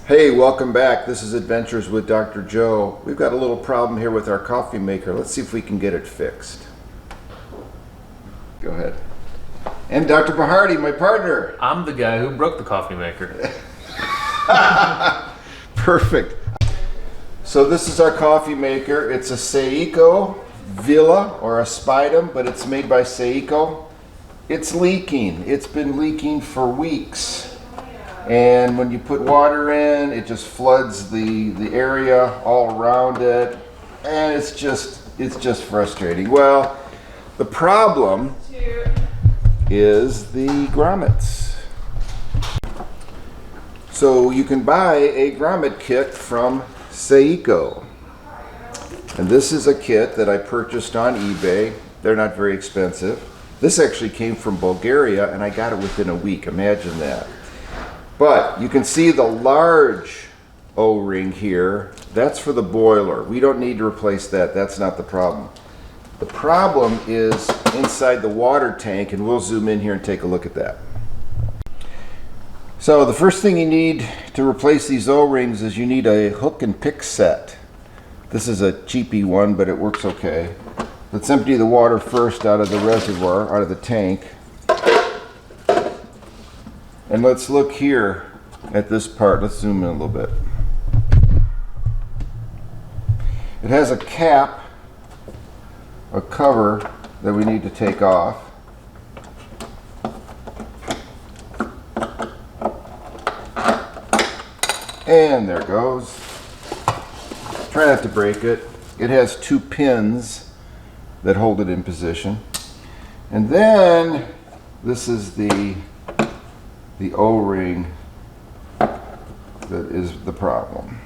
Hey, welcome back. This is Adventures with Dr. Joe. We've got a little problem here with our coffee maker. Let's see if we can get it fixed. Go ahead. And Dr. Bahardi, my partner. I'm the guy who broke the coffee maker. Perfect. So this is our coffee maker. It's a Saeco Ville or a Spidem, but it's made by Saeco. It's leaking. It's been leaking for weeks. And when you put water in, it just floods the area all around it, and it's just frustrating. Well, the problem is the grommets. So you can buy a grommet kit from Saeco, and this is a kit that I purchased on eBay. They're not very expensive. This actually came from Bulgaria, and I got it within a week. Imagine that. But you can see the large O-ring here. That's for the boiler. We don't need to replace that. That's not the problem. The problem is inside the water tank, and we'll zoom in here and take a look at that. So the first thing you need to replace these O-rings is you need a hook and pick set. This is a cheapy one, but it works okay. Let's empty the water first out of the reservoir, out of the tank. And let's look here at this part. Let's zoom in a little bit. It has a cap, a cover that we need to take off. And there it goes. Try not to break it. It has two pins that hold it in position. And then this is the O-ring that is the problem.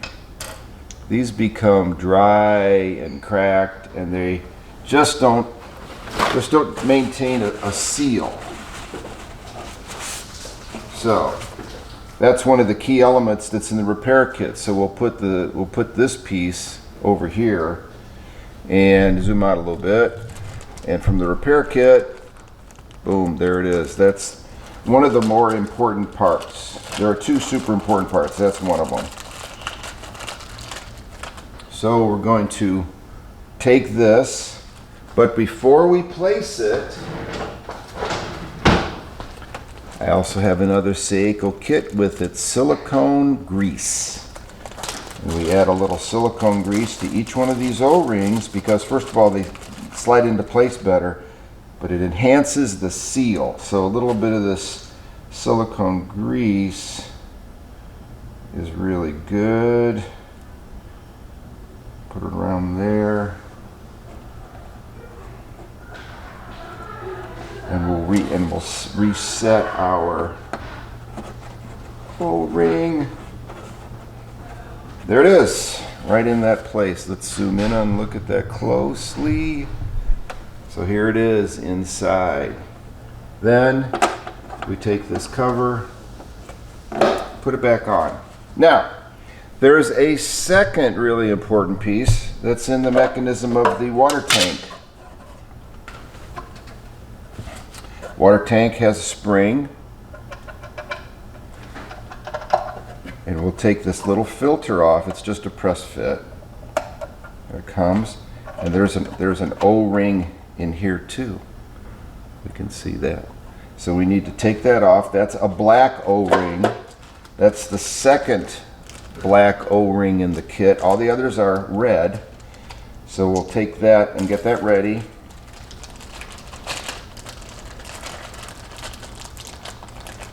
These become dry and cracked, and they just don't maintain a seal. So that's one of the key elements that's in the repair kit. So we'll put this piece over here and zoom out a little bit, and from the repair kit, boom, there it is. That's one of the more important parts. There are two super important parts. That's one of them. So we're going to take this, but before we place it, I also have another Saeco kit with its silicone grease. And we add a little silicone grease to each one of these O-rings because, first of all, they slide into place better, but it enhances the seal. So a little bit of this silicone grease is really good. Put it around there. And we'll reset our O-ring. There it is, right in that place. Let's zoom in and look at that closely. So here it is inside. Then we take this cover, put it back on. Now, there's a second really important piece that's in the mechanism of the water tank. Water tank has a spring, and we'll take this little filter off. It's just a press fit. There it comes, and there's an O-ring in here too. We can see that. So we need to take that off. That's a black O-ring. That's the second black O-ring in the kit. All the others are red. So we'll take that and get that ready.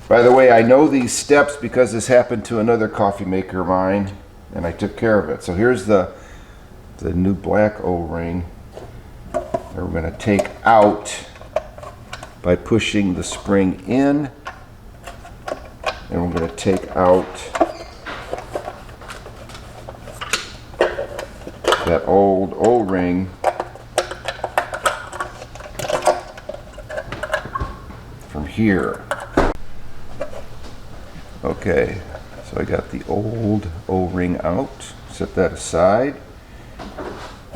By the way, I know these steps because this happened to another coffee maker of mine, and I took care of it. So here's the new black O-ring. We're going to take out by pushing the spring in, and we're going to take out that old O-ring from here. Okay, so I got the old O-ring out, set that aside.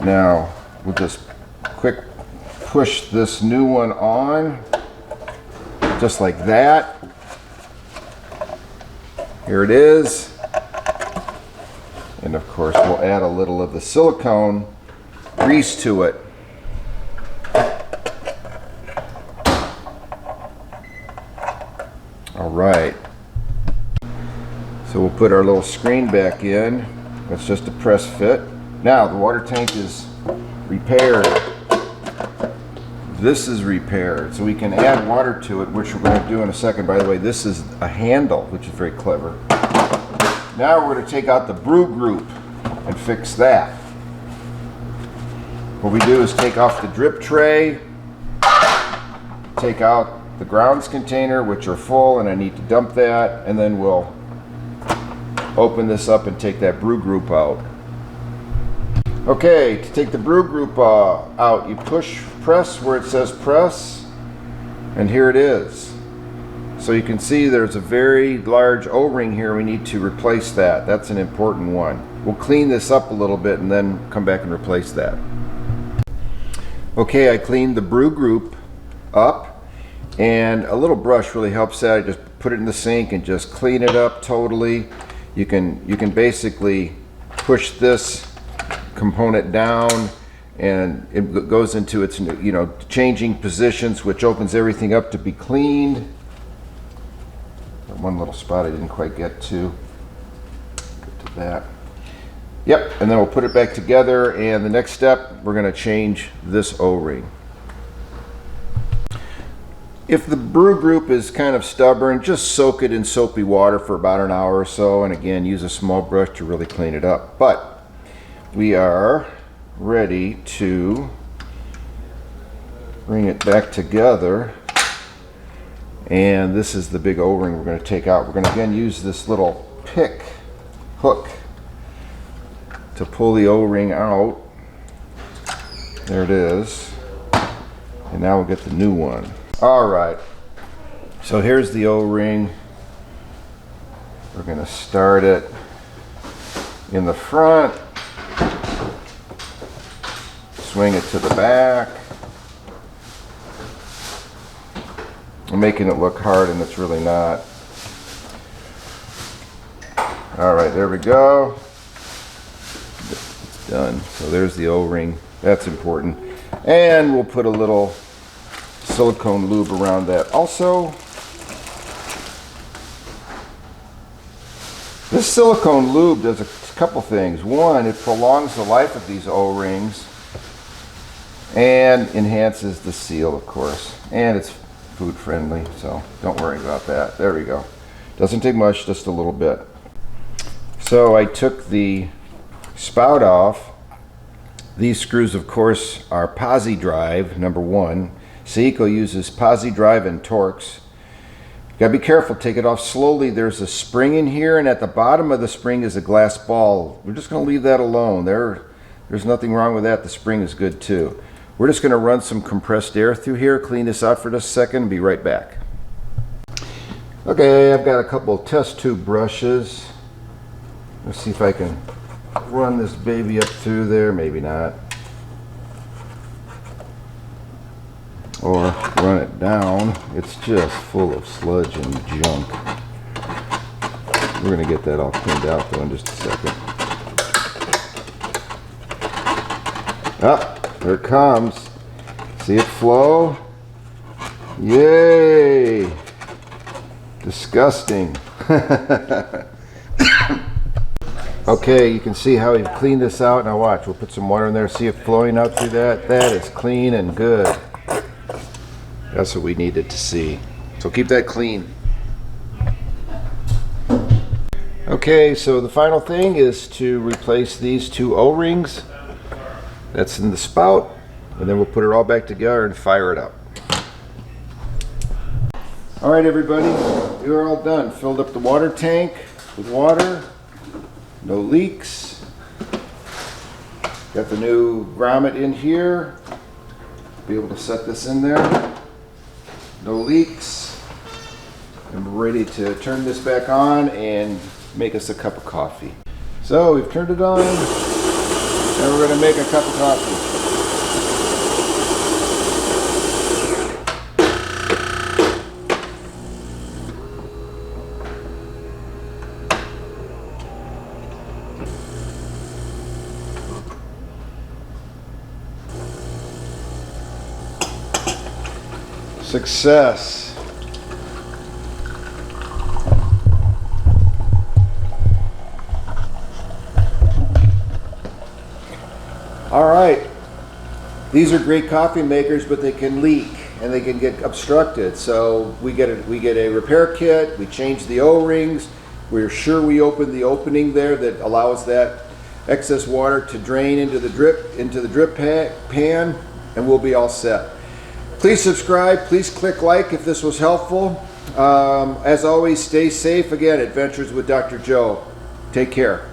Now we'll just quick push this new one on, just like that. Here it is. then of course we'll add a little of the silicone grease to it. All right. So we'll put our little screen back in. That's just a press fit. Now the water tank is repaired. This is repaired, so we can add water to it, which we're going to do in a second. By the way, this is a handle, which is very clever. Now we're going to take out the brew group and fix that. What we do is take off the drip tray, take out the grounds container, which are full, and I need to dump that, and then we'll open this up and take that brew group out. Okay, to take the brew group out, you press where it says press, and here it is. So you can see there's a very large O-ring here. We need to replace that. That's an important one. We'll clean this up a little bit and then come back and replace that. Okay, I cleaned the brew group up, and a little brush really helps that. I just put it in the sink and just clean it up totally. You can basically push this component down and it goes into its, changing positions, which opens everything up to be cleaned. One little spot I didn't quite get to that. Yep, and then we'll put it back together, and the next step, we're going to change this O-ring. If the brew group is kind of stubborn, just soak it in soapy water for about an hour or so, and again, use a small brush to really clean it up. But we are ready to bring it back together, and this is the big O-ring we're going to take out. We're going to again use this little pick hook to pull the O-ring out. There it is. And now we'll get the new one. All right, so here's the O-ring. We're going to start it in the front, swing it to the back. I'm making it look hard and it's really not. All right, there we go. It's done. So there's the O-ring. That's important. And we'll put a little silicone lube around that also. This silicone lube does a couple things. One, it prolongs the life of these O-rings and enhances the seal, of course. And it's food friendly, so don't worry about that. There we go. Doesn't take much, just a little bit. So I took the spout off. These screws, of course, are posi drive, number one. Saeco uses posi drive and Torx. You gotta be careful, take it off slowly. There's a spring in here, and at the bottom of the spring is a glass ball. We're just gonna leave that alone. There's nothing wrong with that. The spring is good too. We're just gonna run some compressed air through here, clean this out for just a second, and be right back. Okay, I've got a couple of test tube brushes. Let's see if I can run this baby up through there. Maybe not. Or run it down. It's just full of sludge and junk. We're going to get that all cleaned out though in just a second. Ah, there it comes. See it flow? Yay! Disgusting. Okay, you can see how we've cleaned this out. Now watch, we'll put some water in there, see it flowing out through that. That is clean and good. That's what we needed to see. So keep that clean. Okay, so the final thing is to replace these two O-rings. That's in the spout, and then we'll put it all back together and fire it up. All right, everybody, we're all done. Filled up the water tank with water. No leaks. Got the new grommet in here. Be able to set this in there. No leaks. I'm ready to turn this back on and make us a cup of coffee. So we've turned it on, and we're going to make a cup of coffee. Success. All right. These are great coffee makers, but they can leak and they can get obstructed. So we get a repair kit. We change the O-rings. We're sure we open the opening there that allows that excess water to drain into the drip pan, and we'll be all set. Please subscribe. Please click like if this was helpful. As always, stay safe. Again, Adventures with Dr. Joe. Take care.